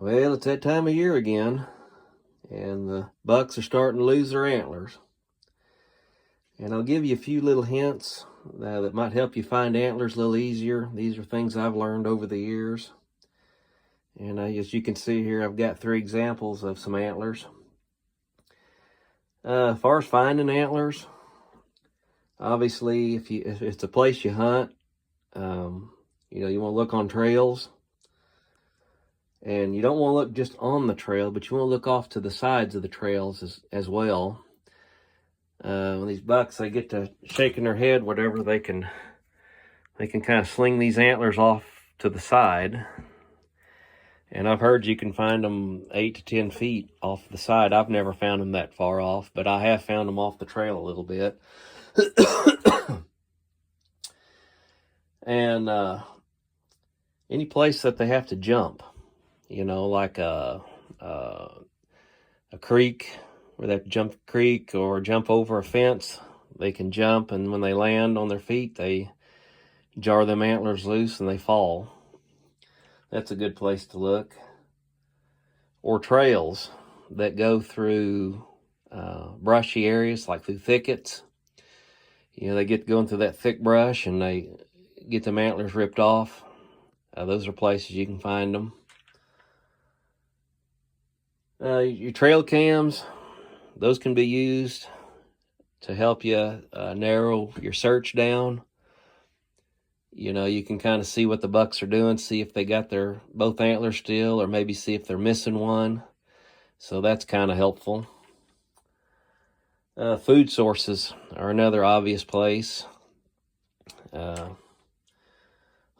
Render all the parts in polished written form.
Well, it's that time of year again, and the bucks are starting to lose their antlers. And I'll give you a few little hints that might help you find antlers a little easier. These are things I've learned over the years. And as you can see here, I've got 3 examples of some antlers. As far as finding antlers, obviously, if it's a place you hunt, you want to look on trails. And you don't want to look just on the trail, but you want to look off to the sides of the trails as well. When these bucks, they get to shaking their head, whatever, they can kind of sling these antlers off to the side. And I've heard you can find them 8 to 10 feet off the side. I've never found them that far off, but I have found them off the trail a little bit. And any place that they have to jump, like a creek, where they have to jump a creek or jump over a fence, they can jump, and when they land on their feet, they jar them antlers loose and they fall. That's a good place to look. Or trails that go through brushy areas, like through thickets. They get going through that thick brush and they get them antlers ripped off. Those are places you can find them. Your trail cams, those can be used to help you narrow your search down. You can kind of see what the bucks are doing, see if they got their both antlers still, or maybe see if they're missing one. So that's kind of helpful. Food sources are another obvious place. I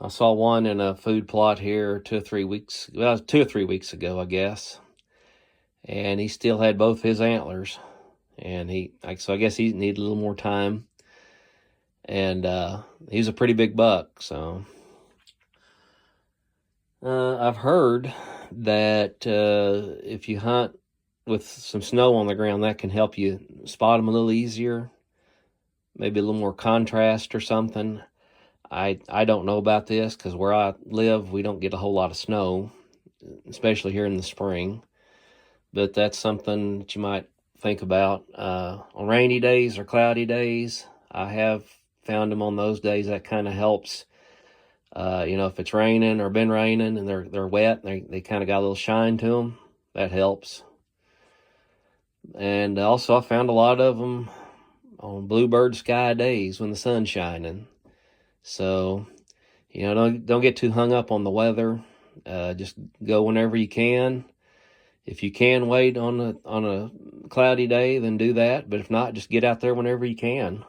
saw one in a food plot here 2 or 3 weeks ago, I guess. And he still had both his antlers. And so I guess he needed a little more time. And he was a pretty big buck, so. I've heard that if you hunt with some snow on the ground, that can help you spot them a little easier. Maybe a little more contrast or something. I don't know about this, because where I live, we don't get a whole lot of snow, especially here in the spring. But that's something that you might think about. On rainy days or cloudy days, I have found them on those days. That kind of helps. If it's raining or been raining and they're wet, they kind of got a little shine to them. That helps. And also, I found a lot of them on bluebird sky days when the sun's shining. So, don't get too hung up on the weather. Just go whenever you can. If you can wait on a cloudy day, then do that. But if not, just get out there whenever you can.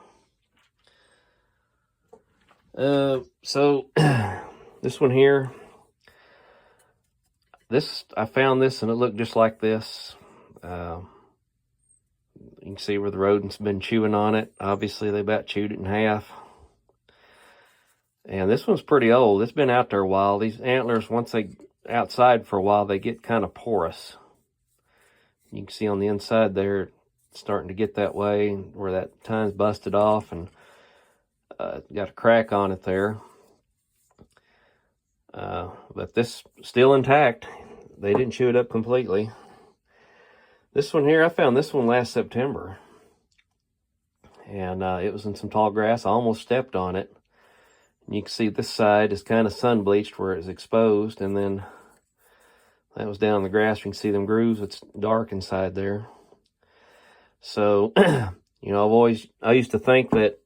So this one here, I found this and it looked just like this. You can see where the rodents have been chewing on it. Obviously, they about chewed it in half. And this one's pretty old. It's been out there a while. These antlers, once they outside for a while, they get kind of porous. You can see on the inside there, it's starting to get that way, where that tine's busted off and got a crack on it there. But this still intact. They didn't chew it up completely. This one here, I found this one last September. And it was in some tall grass. I almost stepped on it. And you can see this side is kind of sun bleached where it's exposed. And then that was down in the grass. You can see them grooves. It's dark inside there. So, I used to think that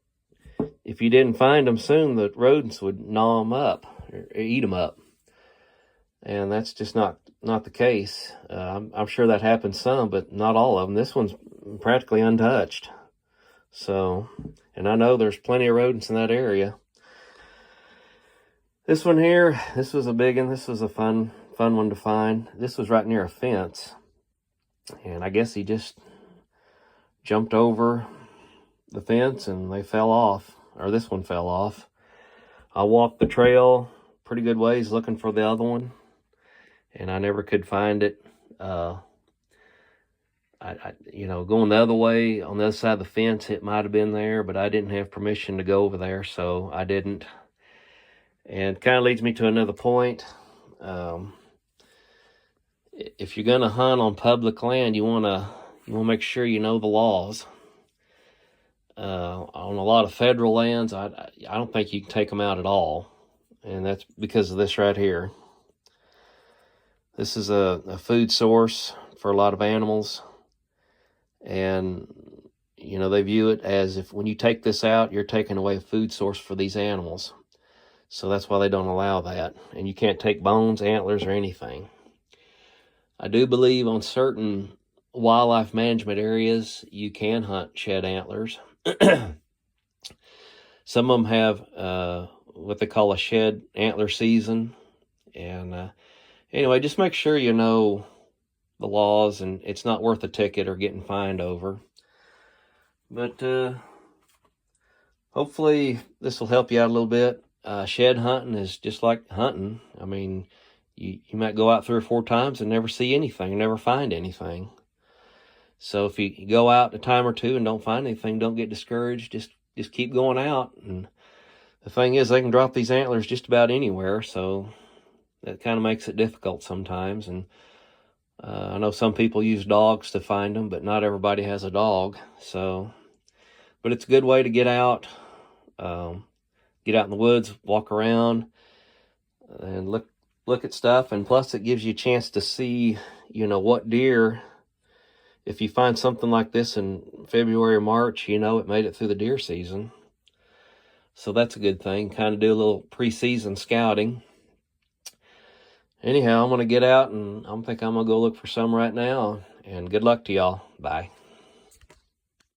if you didn't find them soon, the rodents would gnaw them up or eat them up. And that's just not the case. I'm sure that happens some, but not all of them. This one's practically untouched. So, and I know there's plenty of rodents in that area. This one here, this was a big one. This was a fun one to find. This was right near a fence. And I guess he just jumped over the fence and they fell off. Or this one fell off. I walked the trail pretty good ways looking for the other one. And I never could find it. Going the other way on the other side of the fence, it might have been there, but I didn't have permission to go over there, so I didn't. And kind of leads me to another point. if you're going to hunt on public land, you want to make sure you know the laws. On a lot of federal lands, I don't think you can take them out at all, and that's because of this right here. This is a food source for a lot of animals, and they view it as if when you take this out, you're taking away a food source for these animals. So that's why they don't allow that, and you can't take bones, antlers, or anything. I do believe on certain wildlife management areas you can hunt shed antlers. Some of them have what they call a shed antler season. And anyway, just make sure you know the laws, and it's not worth a ticket or getting fined over. But hopefully this will help you out a little bit. Shed hunting is just like hunting. I mean, you might go out 3 or 4 times and never see anything, never find anything. So if you go out a time or two and don't find anything, don't get discouraged. Just keep going out. And the thing is, they can drop these antlers just about anywhere, so that kind of makes it difficult sometimes. And I know some people use dogs to find them, but not everybody has a dog. But it's a good way to get out in the woods, walk around, and look at stuff. And plus, it gives you a chance to see, what deer. If you find something like this in February or March, it made it through the deer season. So that's a good thing. Kind of do a little pre-season scouting. Anyhow, I'm going to get out, and I'm going to go look for some right now. And good luck to y'all. Bye.